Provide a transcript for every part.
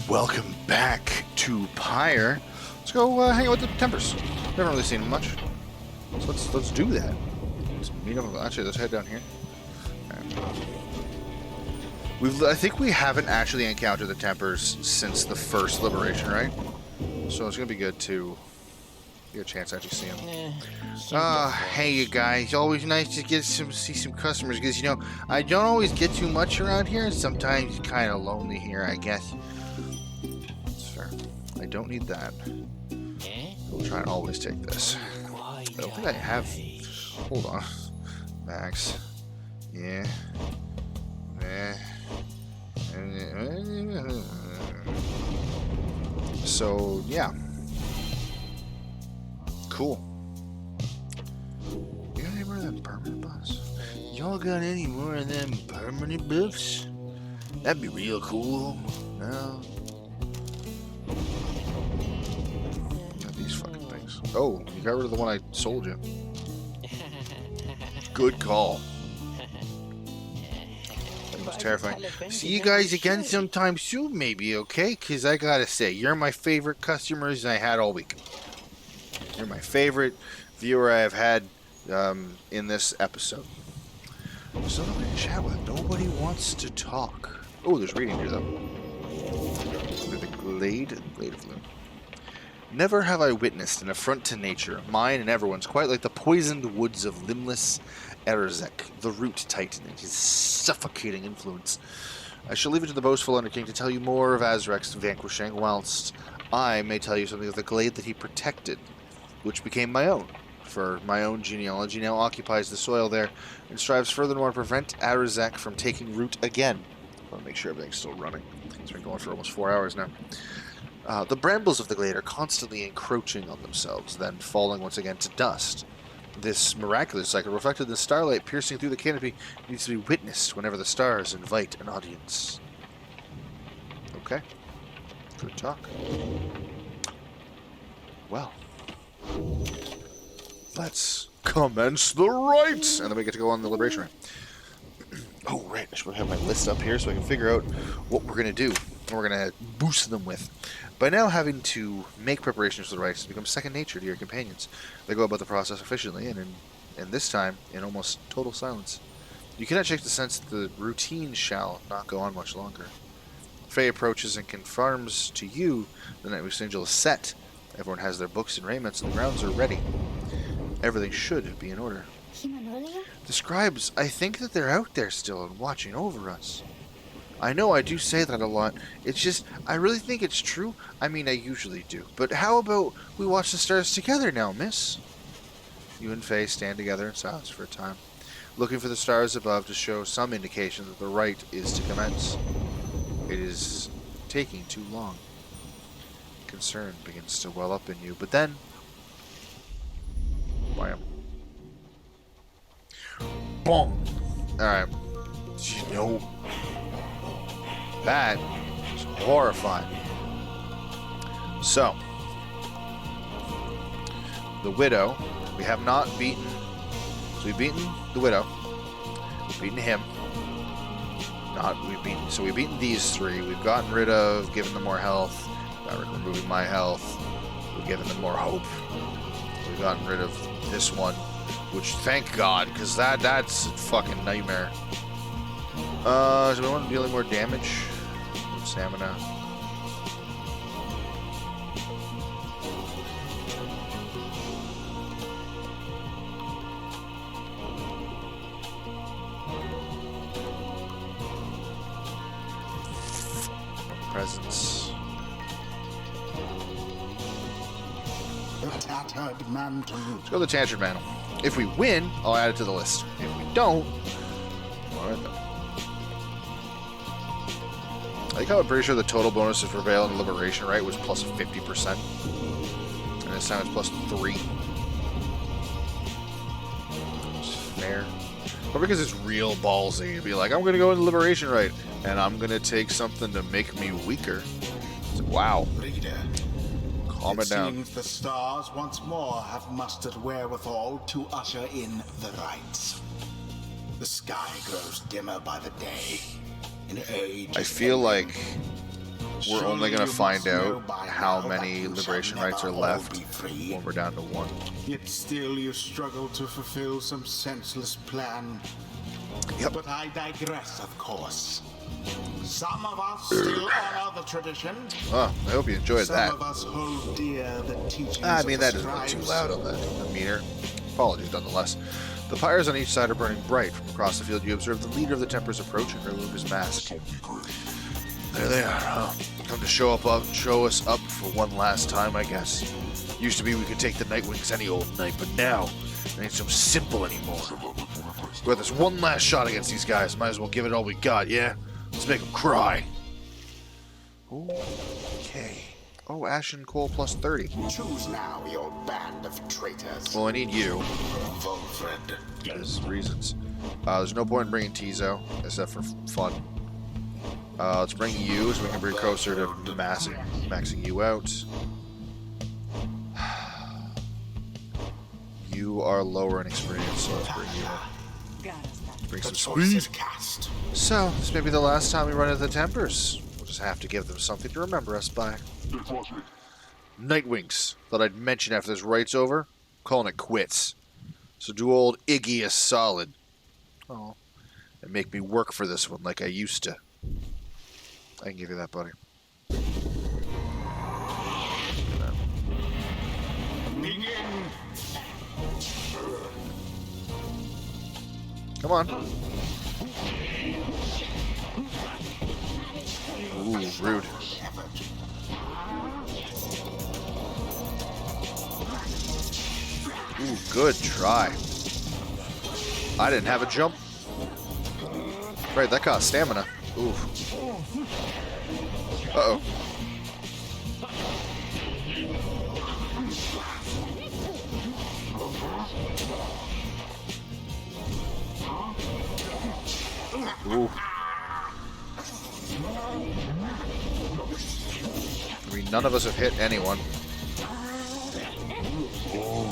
Welcome back to Pyre. Let's go hang out with the Tempers. Never really seen them much, so let's do that. Let's meet up. Actually, let's head down here. Right. I think we haven't actually encountered the Tempers since the first Liberation, right? So it's gonna be good to get a chance to actually see them. Hey you guys, always nice to see some customers because you know I don't always get too much around here. Sometimes it's kind of lonely here, I guess. That's fair. I don't need that. We'll try and always take this. I don't think I have. Hold on, Max. Yeah. So yeah. Cool. You got any more of them permanent buffs? Y'all got any more of them permanent buffs? That'd be real cool. No. Not these fucking things. Oh, you got rid of the one I sold you. Good call. That was terrifying. See you guys again sometime soon, maybe, okay? Because I gotta say, you're my favorite customers I had all week. You're my favorite viewer I've had in this episode. So nobody to chat with. Nobody wants to talk. Oh, there's reading here, though. The Glade of Gloom. Never have I witnessed an affront to nature, mine and everyone's, quite like the poisoned woods of limbless Erzek, the root titan, and his suffocating influence. I shall leave it to the boastful Underking to tell you more of Azrek's vanquishing, whilst I may tell you something of the glade that he protected, which became my own, for my own genealogy now occupies the soil there, and strives furthermore to prevent Arazek from taking root again. I want to make sure everything's still running. It's been going for almost 4 hours now. The brambles of the glade are constantly encroaching on themselves, then falling once again to dust. This miraculous cycle, reflected in the starlight piercing through the canopy, needs to be witnessed whenever the stars invite an audience. Okay. Good talk. Well. Let's commence the rites! And then we get to go on the liberation rite. Oh, right. I should have my list up here so I can figure out what we're going to do. What we're going to boost them with. By now having to make preparations for the rites becomes second nature to your companions. They go about the process efficiently and this time in almost total silence. You cannot shake the sense that the routine shall not go on much longer. Faye approaches and confirms to you the night whose angel is set. Everyone has their books and raiments, and the grounds are ready. Everything should be in order. The scribes, I think that they're out there still and watching over us. I know I do say that a lot. It's just, I really think it's true. I mean, I usually do. But how about we watch the stars together now, miss? You and Faye stand together in silence for a time, looking for the stars above to show some indication that the rite is to commence. It is taking too long. Concern begins to well up in you, but then wham. Boom. Alright. You know, that is horrifying. So, the widow, we have not beaten, so we've beaten the widow, we've beaten him, we've beaten these three, we've gotten rid of, given them more health, removing my health, we've given them more hope, we've gotten rid of this one, which thank God, because that's a fucking nightmare. So we want to deal more damage, stamina. Presence. Let's go to the Tattered Mantle. If we win, I'll add it to the list. If we don't, alright then. I think I'm pretty sure the total bonuses for Veil and Liberation, right, was plus 50%. And this time it's plus 3. It's fair. But because it's real ballsy to be like, I'm going to go into Liberation Rite, and I'm going to take something to make me weaker. It's like, wow. Reader, calm it down. Seems the stars once more have mustered wherewithal to usher in the rites. The sky grows dimmer by the day. I feel like we're only Surely going to you find must know out by how now many that you liberation shall rights are never all left be free. when we're down to 1. Yet still you struggle to fulfill some senseless plan. Yep. But I digress, of course. Some of us still honor the tradition. Oh, I hope you enjoyed Some that. of us hold dear the teachings I of mean, the that isn't too scribes. loud on the meter. Apologies, nonetheless. The pyres on each side are burning bright. From across the field, you observe the leader of the Templars approaching her Lucas mask. There they are, huh? Come to show us up for one last time, I guess. Used to be we could take the Nightwings any old night, but now it ain't so simple anymore. We got this one last shot against these guys. Might as well give it all we got, yeah? Let's make them cry. Okay. Oh, Ashen Coal plus 30. Choose now your band of traitors. Well, I need you. Volfred. There's reasons. There's no point in bringing Tizo, except for fun. Let's bring you, so we can bring closer to maxing you out. You are lower in experience, so let's bring you up. Bring some speed. Cast. So, this may be the last time we run into the Tempers. We'll just have to give them something to remember us by. Nightwings. Thought I'd mention after this right's over. Calling it quits. So do old Iggy a solid. Oh. And make me work for this one like I used to. I can give you that, buddy. Begin. Come on. Ooh, rude. Ooh, good try. I didn't have a jump. Right, that cost stamina. Ooh. Uh-oh. Ooh. I mean, none of us have hit anyone. Ooh.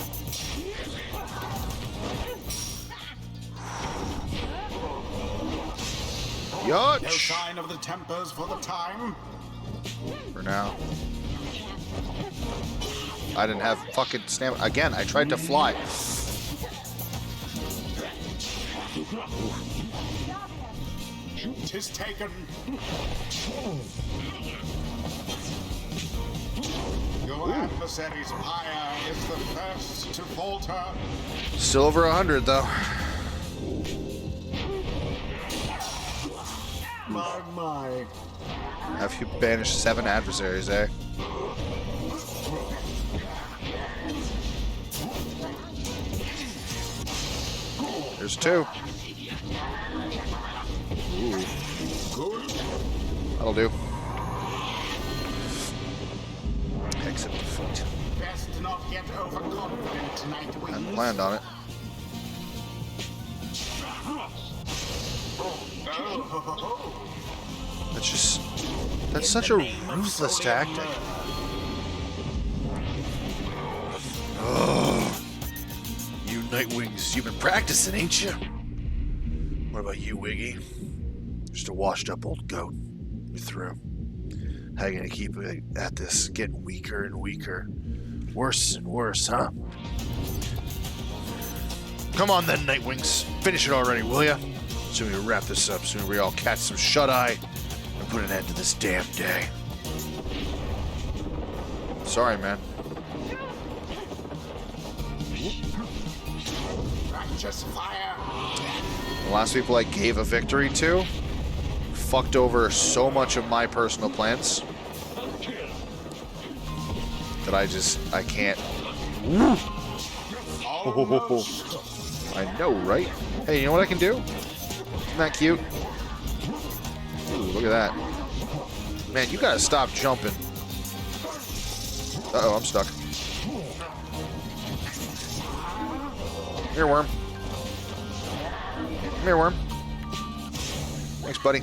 Yuck! No sign of the Tempers for the time. For now. I didn't have fucking stamina. Again, I tried to fly. Tis taken. Your adversary's Pyre is the first to falter. Still over 100, though. My. Have you banished 7 adversaries, eh? There's 2. Ooh. Good. That'll do. Exit defeat. Best not get overconfident tonight, I Wings. planned on it. That's such a ruthless tactic. Oh, you Nightwings, you've been practicing, ain't you? What about you, Wiggy? Just a washed-up old goat. You're through. How you gonna keep at this? Getting weaker and weaker. Worse and worse, huh? Come on then, Nightwings. Finish it already, will ya? Soon we wrap this up. Soon we all catch some shut-eye and put an end to this damn day. Sorry, man. Righteous fire. The last people I gave a victory to fucked over so much of my personal plans that I can't. I know, right? Hey, you know what I can do? Isn't that cute? Ooh, look at that. Man, you gotta stop jumping. Uh-oh, I'm stuck. Come here, worm. Come here, worm. Thanks, buddy.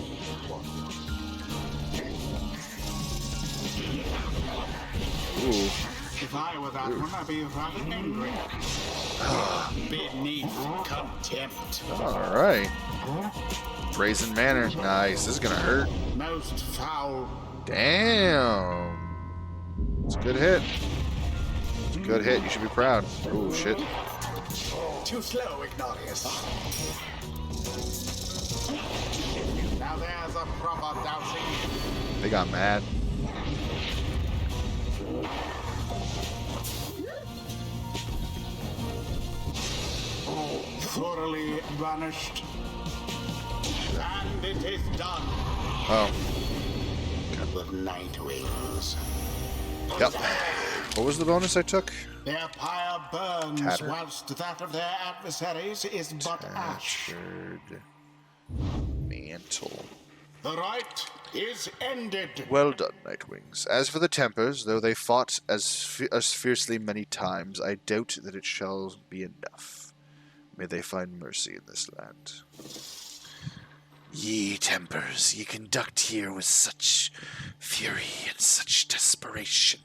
Ooh. If I were that one, I'd be rather angry. Beneath contempt. Alright. Brazen Manor. Nice. This is gonna hurt. Most foul. Damn. It's a good hit. It's a good hit. You should be proud. Oh, shit. Too slow, Ignatius. Now there's a proper dousing. They got mad. Thoroughly vanished. And it is done. Oh. With night wings. Yep. What was the bonus I took? Their pyre burns, Tattered. whilst that of their adversaries is but ash. Tattered mantle. The rite is ended. Well done, Nightwings. As for the Tempers, though they fought as fiercely many times, I doubt that it shall be enough. May they find mercy in this land. Ye Tempers, ye conduct here with such fury and such desperation.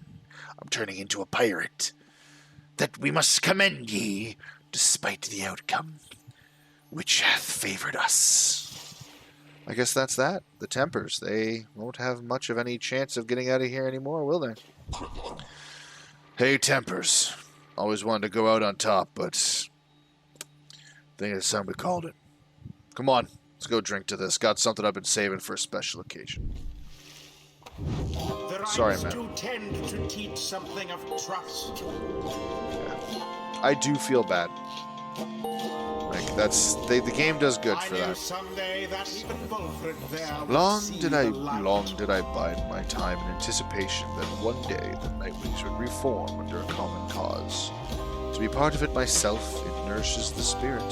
I'm turning into a pirate. That we must commend ye, despite the outcome, which hath favored us. I guess that's that. The Tempers, they won't have much of any chance of getting out of here anymore, will they? Hey, Tempers. Always wanted to go out on top, but I think it's time we called it. Come on, let's go drink to this. Got something I've been saving for a special occasion. The rites Sorry, man. do tend to teach something of trust. I do feel bad. Like, that's... the game does good for I knew that. someday that even Wilfred there would Long see did the light. I bide my time in anticipation that one day the Nightwings would reform under a common cause. To be part of it myself, it nourishes the spirit.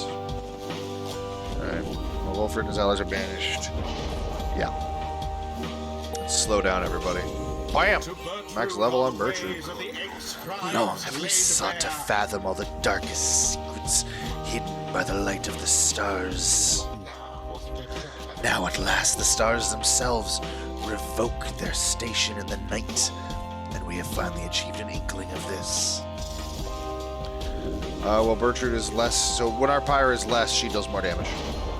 Alright, well, Wilfred and his allies are banished. Yeah. Let's slow down, everybody. Bam! To Bertrude Max level on the Bertrude. ways of the ex-scribes Long have we laid sought to bare. fathom all the darkest secrets hidden by the light of the stars. Now at last the stars themselves revoke their station in the night, and we have finally achieved an inkling of this. Well, Bertrude is less, so when our Pyre is less, she does more damage.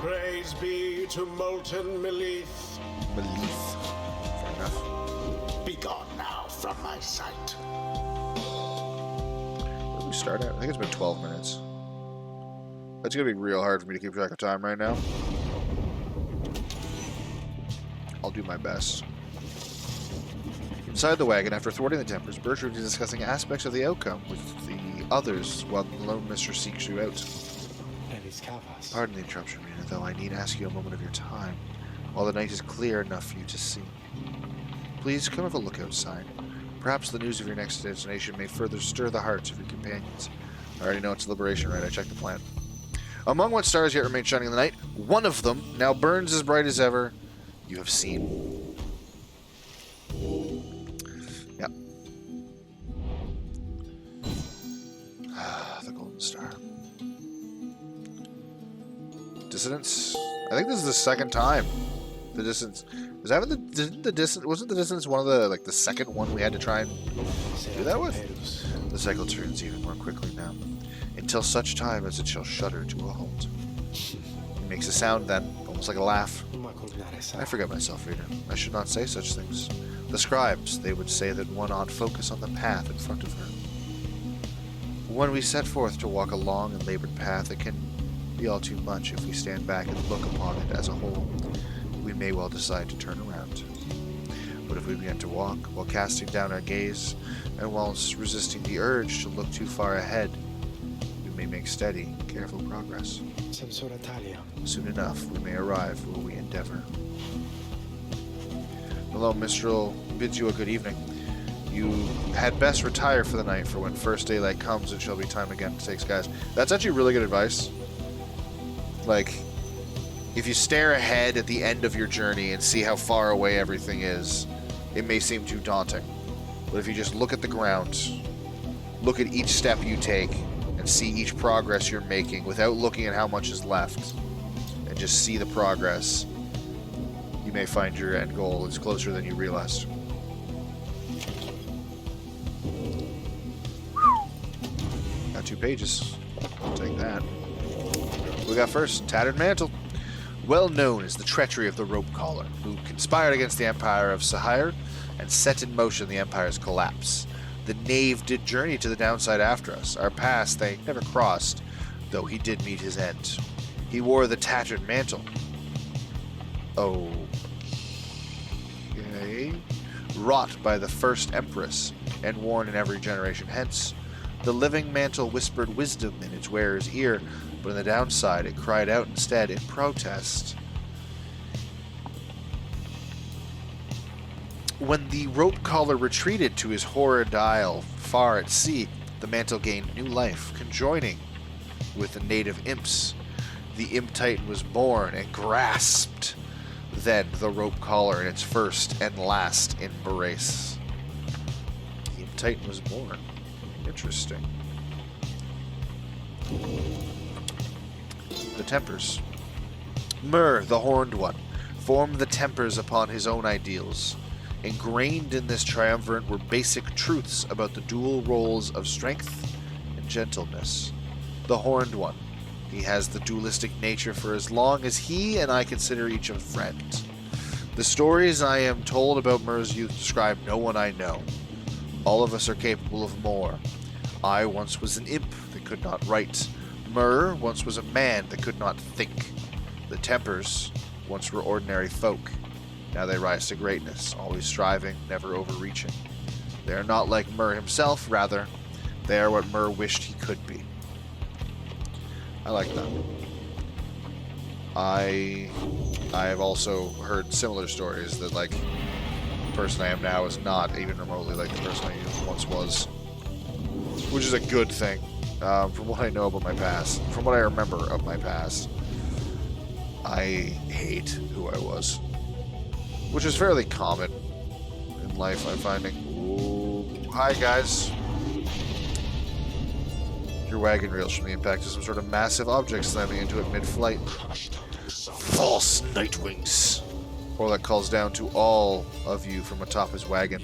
Praise be to molten Melith. Melith. Fair enough. Be gone now from my sight. Where did we start at? I think it's been 12 minutes. That's gonna be real hard for me to keep track of time right now. I'll do my best. Inside the wagon, after thwarting the Tempers, Bertrude is discussing aspects of the outcome with the others while the lone mistress seeks you out. Pardon the interruption, Rena, though I need ask you a moment of your time, while the night is clear enough for you to see. Please come have a look outside. Perhaps the news of your next destination may further stir the hearts of your companions. I already know it's liberation, right? I checked the plan. Among what stars yet remain shining in the night, one of them now burns as bright as ever. You have seen. Yep. The Golden Star. Dissonance? I think this is the second time. The distance. Was that the distance? Wasn't the distance one of the second one we had to try and do that with? The cycle turns even more quickly now, until such time as it shall shudder to a halt. It makes a sound then, almost like a laugh. I forget myself, reader. I should not say such things. The scribes, they would say that one ought focus on the path in front of her. When we set forth to walk a long and labored path, it can be all too much if we stand back and look upon it as a whole. We may well decide to turn around. But if we begin to walk, while casting down our gaze, and whilst resisting the urge to look too far ahead, we may make steady, careful progress. Soon enough, we may arrive where we endeavor. Hello, Mistral bids you a good evening. You had best retire for the night, for when first daylight comes, it shall be time again to take skies. That's actually really good advice. Like, if you stare ahead at the end of your journey and see how far away everything is, it may seem too daunting. But if you just look at the ground, look at each step you take, and see each progress you're making without looking at how much is left, and just see the progress, you may find your end goal is closer than you realized. Got 2 pages. I'll take that. We got first, Tattered Mantle. Well known as the treachery of the Rope Caller, who conspired against the Empire of Sahir, and set in motion the Empire's collapse. The knave did journey to the downside after us. Our paths they never crossed, though he did meet his end. He wore the tattered mantle. Okay. Wrought by the first Empress, and worn in every generation hence. The living mantle whispered wisdom in its wearer's ear, but on the downside it cried out instead in protest. When the rope collar retreated to his horrid isle far at sea, the mantle gained new life, conjoining with the native imps. The imp titan was born and grasped then the rope collar in its first and last embrace. The imp titan was born. Interesting. The tempers. Myr, the horned one, formed the tempers upon his own ideals. Ingrained in this triumvirate were basic truths about the dual roles of strength and gentleness. The horned one. He has the dualistic nature for as long as he and I consider each a friend. The stories I am told about Myr's youth describe no one I know. All of us are capable of more. I once was an imp that could not write. Myr once was a man that could not think. The Tempers once were ordinary folk. Now they rise to greatness, always striving, never overreaching. They are not like Myr himself, rather, they are what Myr wished he could be. I like that. I have also heard similar stories that, like, the person I am now is not even remotely like the person I once was. Which is a good thing, from what I know about my past. From what I remember of my past. I hate who I was. Which is fairly common in life, I'm finding. Ooh. Hi, guys. Your wagon reels from the impact of some sort of massive object slamming into it mid-flight. False Nightwings! Orlek calls down to all of you from atop his wagon.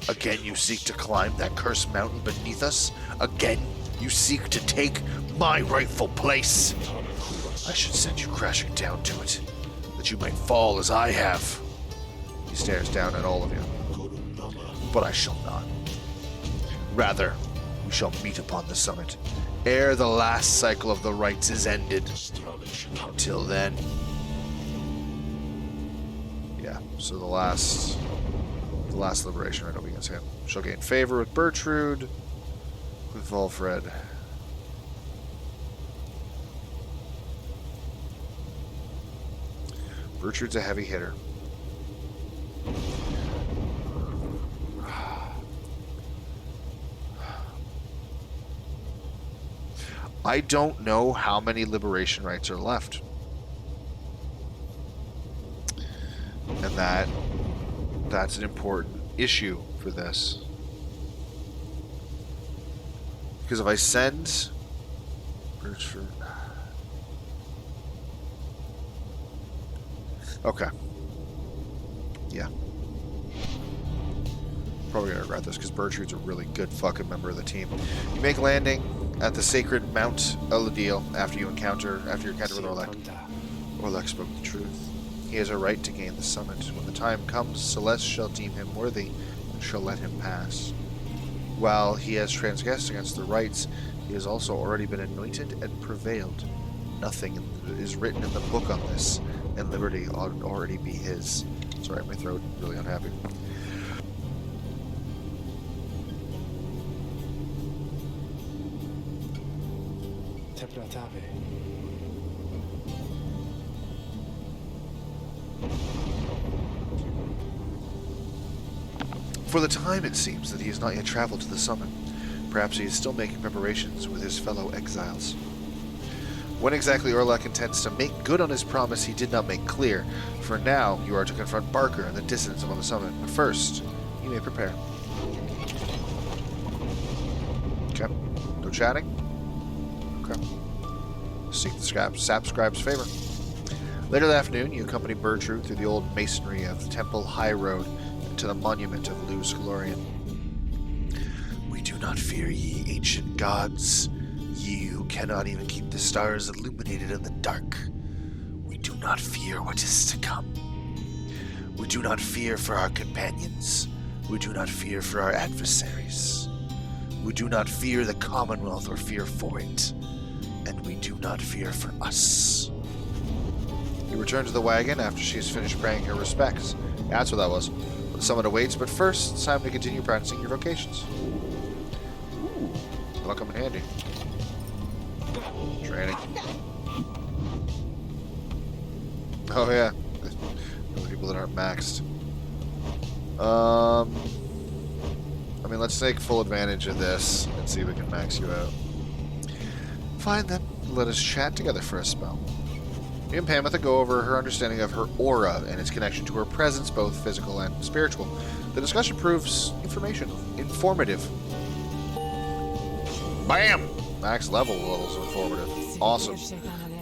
Again you seek to climb that cursed mountain beneath us? Again you seek to take my rightful place? I should send you crashing down to it, that you might fall as I have. He stares down at all of you. But I shall not. Rather, we shall meet upon the summit, ere the last cycle of the rites is ended. Until then... Yeah, so the last liberation rite will be against him. Shall gain favor with Bertrude, with Volfred. Bertrude's a heavy hitter. I don't know how many liberation rites are left. And that's an important issue for this. Because if I send Bertrude... Okay. Yeah. Probably gonna regret this because Bertrude's a really good fucking member of the team. You make landing at the sacred Mount Eladil after your encounter with Orlek. Orlek spoke the truth. He has a right to gain the summit. When the time comes, Celeste shall deem him worthy and shall let him pass. While he has transgressed against the rites, he has also already been anointed and prevailed. Nothing is written in the book on this, and liberty ought already be his. Sorry, my throat is really unhappy. For the time, it seems that he has not yet traveled to the summit. Perhaps he is still making preparations with his fellow exiles. When exactly Orlek intends to make good on his promise, he did not make clear. For now, you are to confront Barker in the distance upon the summit. But first, you may prepare. Okay. No chatting? Okay. Seek the sap scribe's favor. Later that afternoon, you accompany Bertrude through the old masonry of the Temple High Road to the monument of Luz Calorian. We do not fear ye, ancient gods, ye who cannot even keep the stars illuminated in the dark. We do not fear what is to come. We do not fear for our companions, We do not fear for our adversaries. We do not fear the Commonwealth or fear for it. And we do not fear for us. You return to the wagon after she has finished paying her respects. That's what that was. The summit awaits, but first, it's time to continue practicing your vocations. Ooh, that'll come in handy. Training. Oh yeah, the people that aren't maxed. I mean, let's take full advantage of this and see if we can max you out. Fine then, let us chat together for a spell. You and Pamitha go over her understanding of her aura and its connection to her presence, both physical and spiritual. The discussion proves informative. Bam! Max level levels informative. Awesome.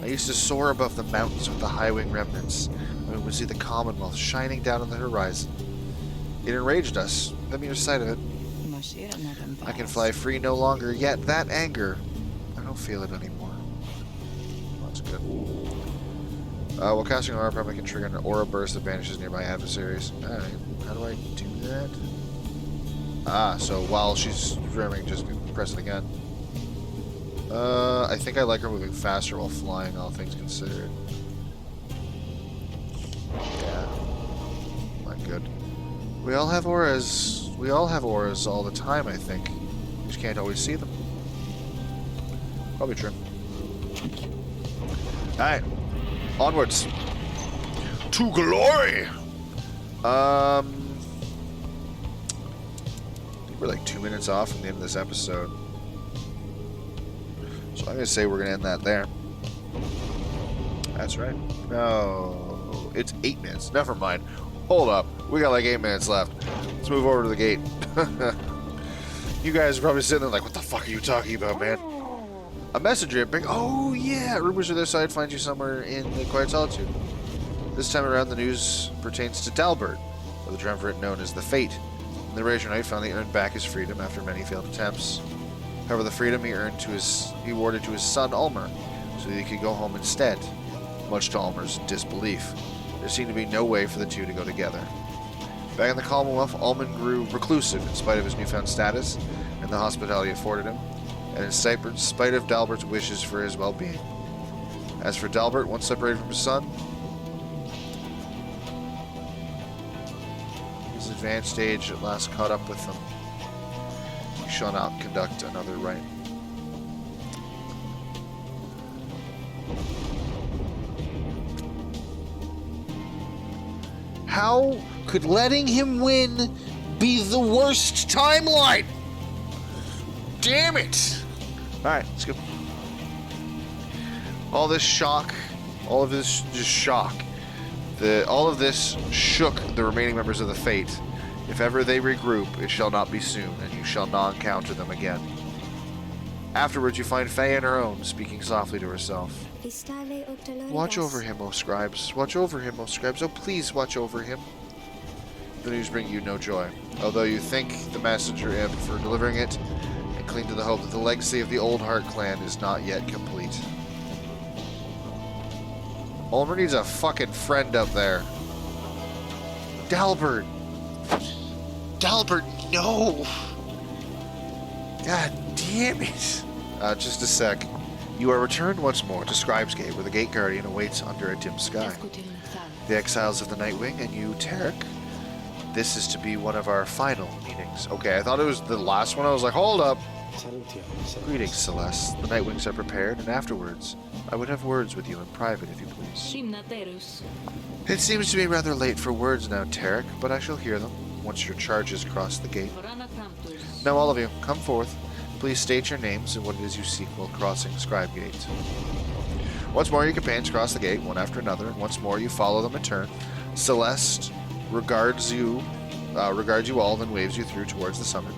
I used to soar above the mountains with the high-wing remnants, and we would see the Commonwealth shining down on the horizon. It enraged us, the mere sight of it. I can fly free no longer, yet that anger, I don't feel it anymore. That's good. While casting an aura permanent can trigger an aura burst that vanishes nearby adversaries. Alright, how do I do that? Ah, so while she's ramming, just press it again. I think I like her moving faster while flying, all things considered. Yeah. Not good. We all have auras. We all have auras all the time, I think. You just can't always see them. Probably true. Alright. Onwards. To glory! I think we're like 2 minutes off from the end of this episode. So I'm going to say we're going to end that there. That's right. No, it's 8 minutes. Never mind. Hold up. We got like 8 minutes left. Let's move over to the gate. You guys are probably sitting there like, what the fuck are you talking about, man? A messenger. Oh, yeah. Rumors of their side find you somewhere in the Quiet Solitude. This time around, the news pertains to Dalbert, or the triumvirate known as the Fate. The Erasure Knight finally earned back his freedom after many failed attempts. However, the freedom he awarded to his son Ulmer, so that he could go home instead. Much to Ulmer's disbelief, there seemed to be no way for the two to go together. Back in the Commonwealth, Ulmer grew reclusive in spite of his newfound status and the hospitality afforded him, and in spite of Dalbert's wishes for his well-being. As for Dalbert, once separated from his son, his advanced age at last caught up with him. He shall not conduct another rite. How could letting him win be the worst timeline? Damn it! Alright, let's go. All this shock, all of this just shock. All of this shook the remaining members of the Fate. If ever they regroup, it shall not be soon, and you shall not encounter them again. Afterwards, you find Faye on her own, speaking softly to herself. Watch over him, O scribes. Watch over him, O scribes. Oh, please watch over him. The news bring you no joy, although you thank the messenger imp for delivering it, and cling to the hope that the legacy of the Old Heart clan is not yet complete. Ulmer needs a fucking friend up there. Dalbert! Dalbert, no! God damn it! Just a sec. You are returned once more to Scribe's Gate, where the Gate Guardian awaits under a dim sky. The exiles of the Nightwing and you, Tarek. This is to be one of our final meetings. Okay, I thought it was the last one. I was like, hold up. Greetings, Celeste. The Nightwings are prepared, and afterwards, I would have words with you in private, if you please. It seems to be rather late for words now, Tarek, but I shall hear them once your charges cross the gate. Now, all of you, come forth. Please state your names and what it is you seek while crossing Scribe Gate. Once more, your companions cross the gate, one after another, and once more you follow them in turn. Celeste regards you all, then waves you through towards the summit.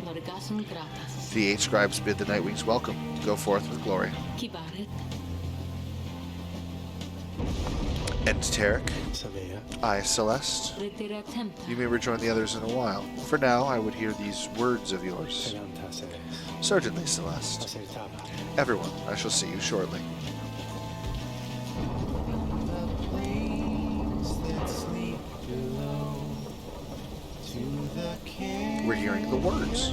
The 8 scribes bid the Nightwings welcome. Go forth with glory. And Tarek, I, Celeste, you may rejoin the others in a while. For now, I would hear these words of yours. Certainly, Celeste. Everyone, I shall see you shortly. To the king. hearing the words.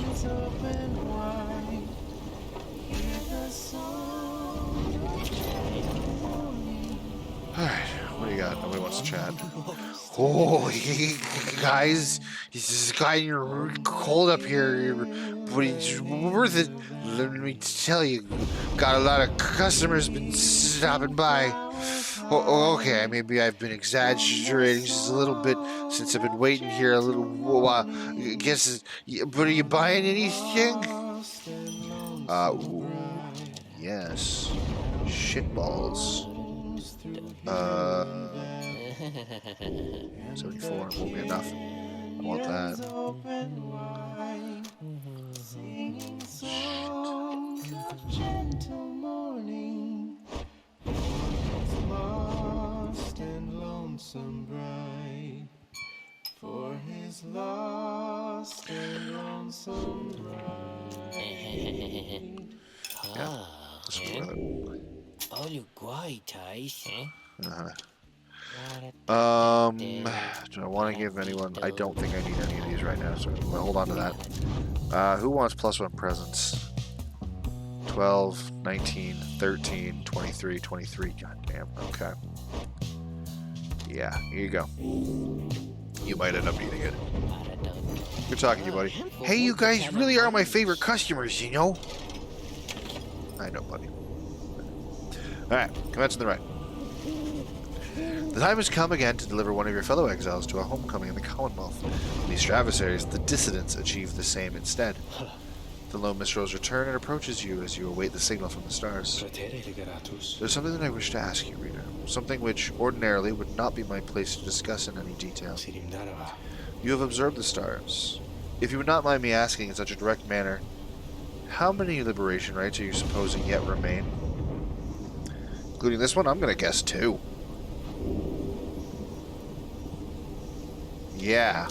Alright, what do you got? Nobody wants to chat. Oh, guys, it's gotten cold up here, but it's worth it. Let me tell you, got a lot of customers been stopping by. Okay, maybe I've been exaggerating just a little bit since I've been waiting here a little while. But are you buying anything? Ooh, yes. Shitballs. 74 won't be enough. I want that. Yeah, this is worth it. Oh, you quite nice, Do I want to give anyone? I don't think I need any of these right now, so I'm going to hold on to that. Who wants +1 presents? 12, 19, 13, 23, 23. God damn. Okay. Yeah, here you go. You might end up needing it. Good talking to you, buddy. Hey, you guys really are my favorite customers, you know? I know, buddy. Alright, commencing the ride. The time has come again to deliver one of your fellow exiles to a homecoming in the Commonwealth. These adversaries, the dissidents, achieve the same instead. The lone minstrels return and approaches you as you await the signal from the stars. There's something that I wish to ask you, reader. Something which ordinarily would not be my place to discuss in any detail. You have observed the stars. If you would not mind me asking in such a direct manner, how many liberation rites are you supposing yet remain? Including this one, I'm going to guess 2. Yeah.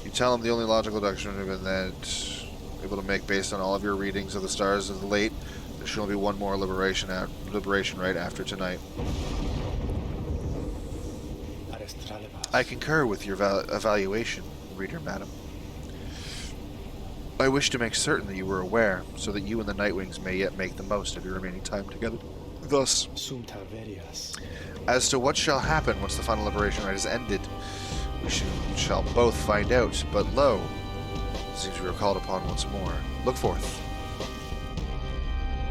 You tell him the only logical deduction would have been that able to make based on all of your readings of the stars of the late, there should only be one more liberation right after tonight. I concur with your evaluation, reader, madam. I wish to make certain that you were aware, so that you and the Nightwings may yet make the most of your remaining time together. Thus, as to what shall happen once the final liberation rite is ended, we shall both find out, but lo, it seems we are called upon once more. Look forth.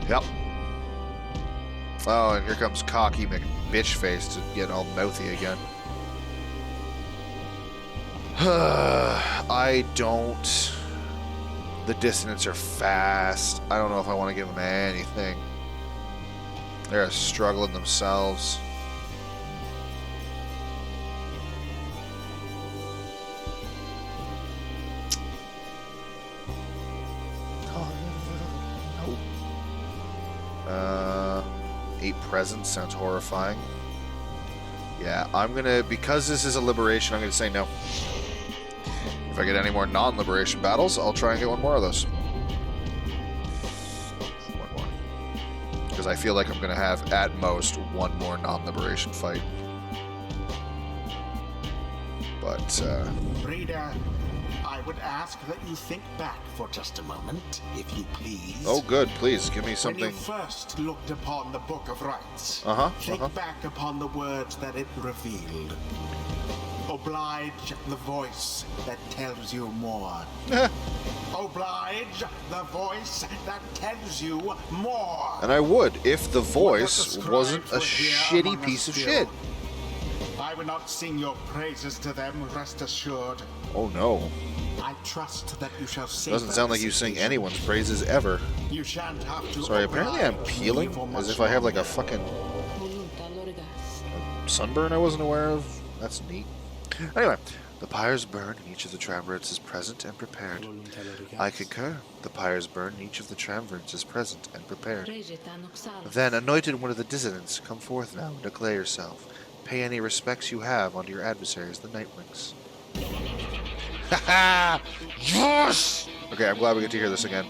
Yep. Oh, and here comes cocky McBitchface to get all mouthy again. I don't... The dissonants are fast. I don't know if I want to give them anything. They're struggling themselves. Nope. 8 presents sounds horrifying. Yeah, I'm gonna, because this is a liberation, I'm gonna say no. If I get any more non-liberation battles, I'll try and get one more of those. One more. Because I feel like I'm going to have, at most, one more non-liberation fight. But, Reader, I would ask that you think back for just a moment, if you please. Oh, good. Please, give me something. When you first looked upon the Book of Rites, think back upon the words that it revealed. Oblige the voice that tells you more. Oblige the voice that tells you more. And I would, if the voice wasn't a shitty piece of shit. I will not sing your praises to them, rest assured. Oh no. I trust that you shall sing. Doesn't sound like you sing anyone's praises ever. You shan't have to. Sorry, apparently I'm peeling as if I have like a fucking sunburn I wasn't aware of. That's neat. Anyway, the pyres burn and each of the triumvirates is present and prepared. I concur. The pyres burn and each of the triumvirates is present and prepared. Then, anointed one of the dissidents, come forth now and declare yourself. Pay any respects you have unto your adversaries, the Nightwings. Haha! Yes! Okay, I'm glad we get to hear this again.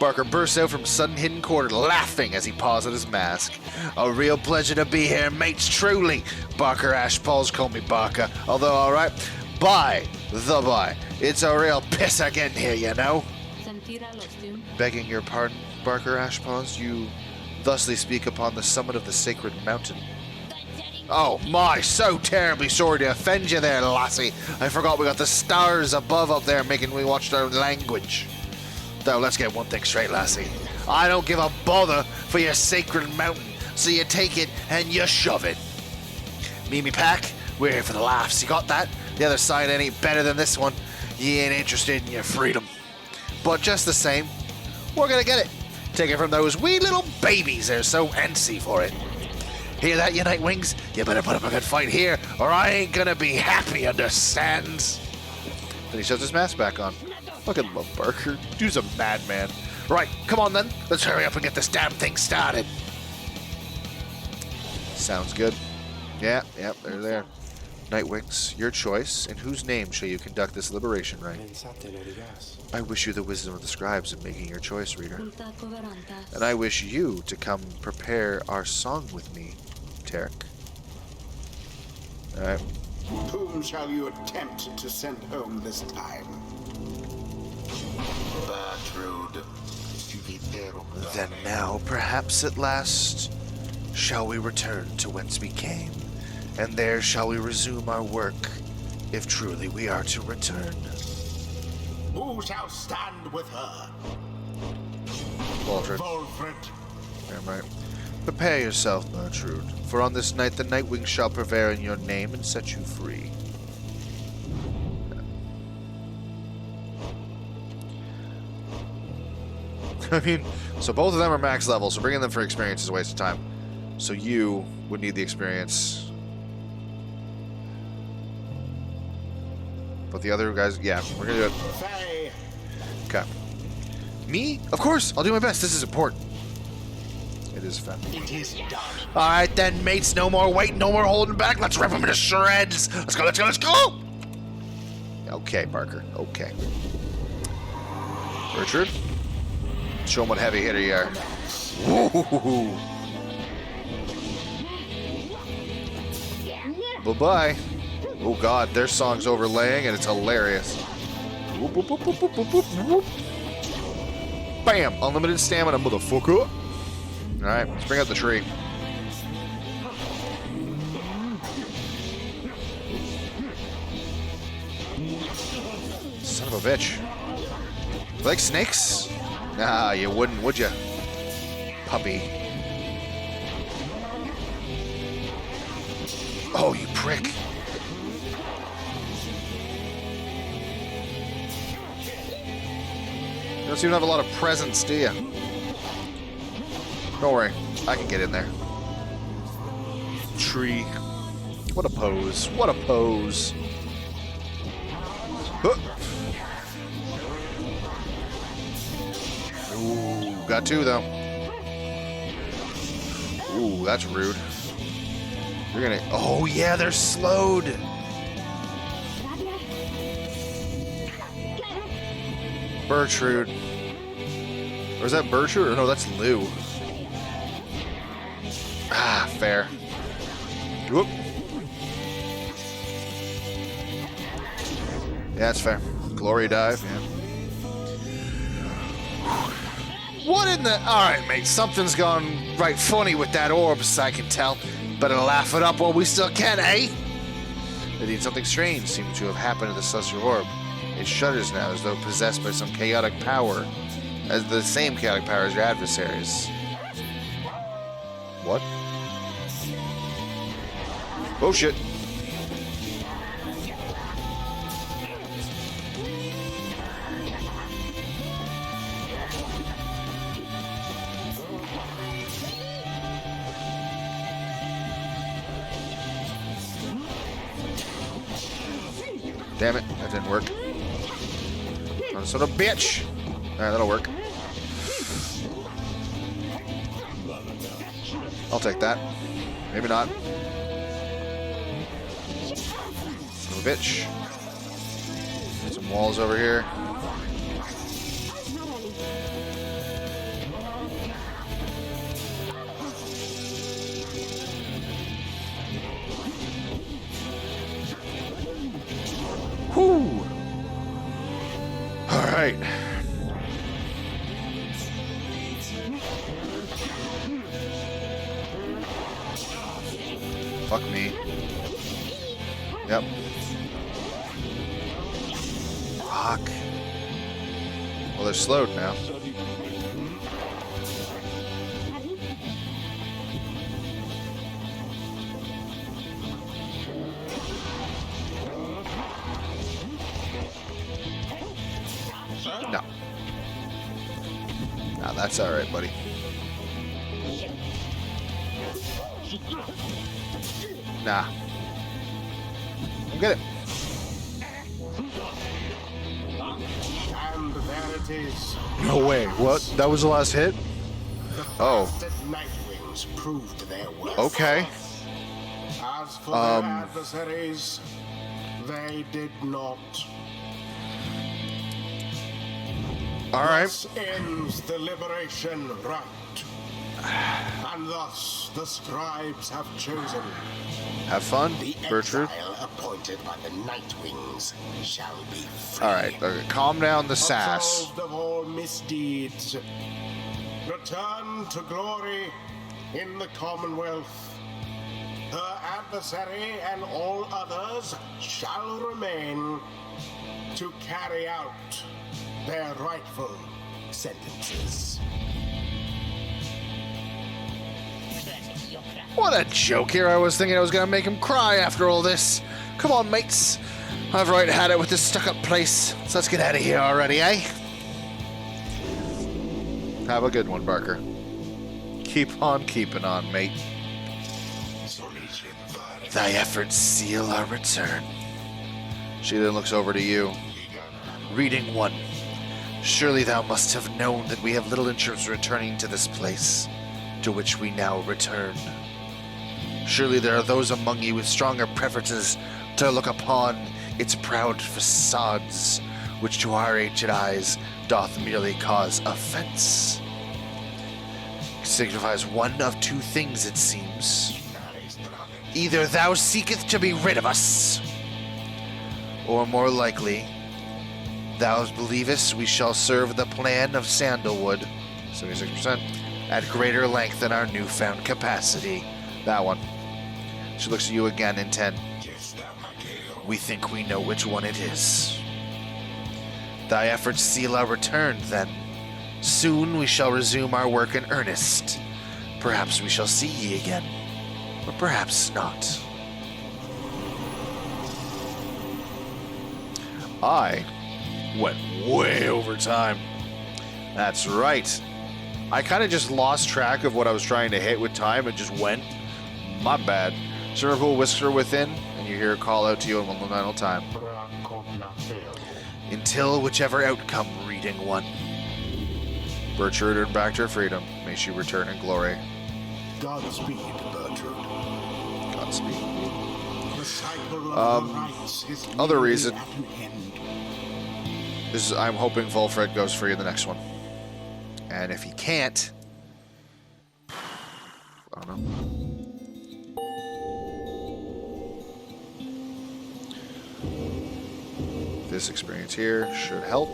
Barker bursts out from sudden hidden corner, laughing as he paws at his mask. A real pleasure to be here, mates, truly. Barker Ashpalls call me Barker, although alright. Bye, the bye. It's a real pisser getting here, you know. Begging your pardon, Barker Ashpaws, you thusly speak upon the summit of the sacred mountain. Oh my, so terribly sorry to offend you there, lassie. I forgot we got the stars above up there making me watch their language. Though, let's get one thing straight, lassie. I don't give a bother for your sacred mountain, so you take it and you shove it. Me pack, we're here for the laughs. You got that? The other side ain't better than this one. You ain't interested in your freedom. But just the same, we're gonna get it. Take it from those wee little babies. They're so antsy for it. Hear that, you Nightwings? You better put up a good fight here, or I ain't gonna be happy, understands? Then he shoves his mask back on. Fucking love Barker. Dude's a madman. Right, come on then. Let's hurry up and get this damn thing started. Sounds good. Yeah, they're there. Nightwings, your choice. In whose name shall you conduct this liberation rite? I wish you the wisdom of the scribes in making your choice, reader. And I wish you to come prepare our song with me, Tarek. Alright. Whom shall you attempt to send home this time? Then now, perhaps at last, shall we return to whence we came, and there shall we resume our work, if truly we are to return. Who shall stand with her? Walfred. Damn right. Prepare yourself, Bertrude, for on this night the Nightwing shall prevail in your name and set you free. I mean, so both of them are max level, so bringing them for experience is a waste of time. So you would need the experience. But the other guys, yeah, we're gonna do it. Okay. Me? Of course, I'll do my best. This is important. It is fun. It is done. Alright then, mates, no more waiting, no more holding back. Let's rip them into shreds. Let's go, let's go, let's go! Okay, Barker, okay. Richard? Show them what heavy hitter you are. Woo-hoo-hoo-hoo. Bye-bye. Oh god, their song's overlaying and it's hilarious. Whoop, whoop, whoop, whoop, whoop, whoop, whoop, whoop. Bam! Unlimited stamina, motherfucker. Alright, let's bring out the tree. Son of a bitch. You like snakes? Nah, you wouldn't, would you? Puppy. Oh, you prick. You don't seem to have a lot of presence, do you? Don't worry, I can get in there. Tree. What a pose. What a pose. Huh. Ooh, got two though. Ooh, that's rude. You're gonna. Oh yeah, they're slowed. Bertrude. Or is that Bertrude? Or no, that's Lou. Ah, fair. Whoop. Yeah, that's fair. Glory dive, yeah. What in the... Alright, mate, something's gone right funny with that orbs, I can tell. Better laugh it up while we still can, eh? Indeed, something strange seems to have happened to the celestial orb. It shudders now as though possessed by some chaotic power, as the same chaotic power as your adversaries. What? Oh shit. Damn it, that didn't work. Oh, son of a bitch! Alright, that'll work. I'll take that. Maybe not. Son of a bitch. Get some walls over here. right. Fuck me. Yep. Fuck. Well, they're slowed now. No. No, that's alright, buddy. Nah. I'll get it. And there it is. No way. What? That was the last hit? Oh. The Nightwings proved their worth. Okay. As for their adversaries, they did not. Alright. Thus ends the liberation rite. And thus the scribes have chosen. Have fun, The Bertrude. exile appointed by the Nightwings shall be free. Alright, okay, calm down the sass. Absolved of all misdeeds. Return to glory in the Commonwealth. Her adversary and all others shall remain to carry out their rightful sentences. What a joke here. I was thinking I was going to make him cry after all this. Come on, mates. I've right had it with this stuck-up place. So let's get out of here already, eh? Have a good one, Barker. Keep on keeping on, mate. Thy efforts seal our return. She then looks over to you. Reading 1. Surely thou must have known that we have little interest returning to this place, to which we now return. Surely there are those among you with stronger preferences to look upon its proud facades, which to our ancient eyes doth merely cause offense. It signifies one of two things, it seems. Either thou seeketh to be rid of us, or more likely, thou believest we shall serve the plan of Sandalwood, 76%, at greater length than our newfound capacity. That one. She looks at you again in 10. We think we know which one it is. Thy efforts seal our return, then. Soon we shall resume our work in earnest. Perhaps we shall see ye again, or perhaps not. I went way over time. That's right. I kind of just lost track of what I was trying to hit with time and just went. My bad. Cerebral Whisper within, and you hear a call out to you in one final time. Until whichever outcome, reading 1. Bertrude returned back to her freedom. May she return in glory. Godspeed, Bertrude. Godspeed. The cycle of the rites is other nearly reason. at an end. I'm hoping Volfred goes free in the next one. And if he can't, I don't know. This experience here should help.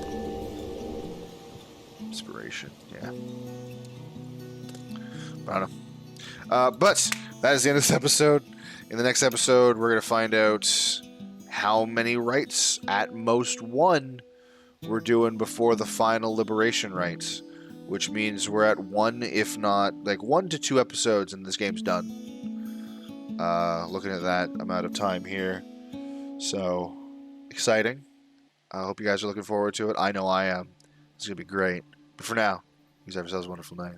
Inspiration, yeah. I don't know. But that is the end of this episode. In the next episode, we're going to find out how many rites, at most 1, we're doing before the final liberation rites. Which means we're at 1, if not, like 1 to 2 episodes and this game's done. Looking at that amount of time here. So, exciting. I hope you guys are looking forward to it. I know I am. It's going to be great. But for now, you guys have yourselves a wonderful night.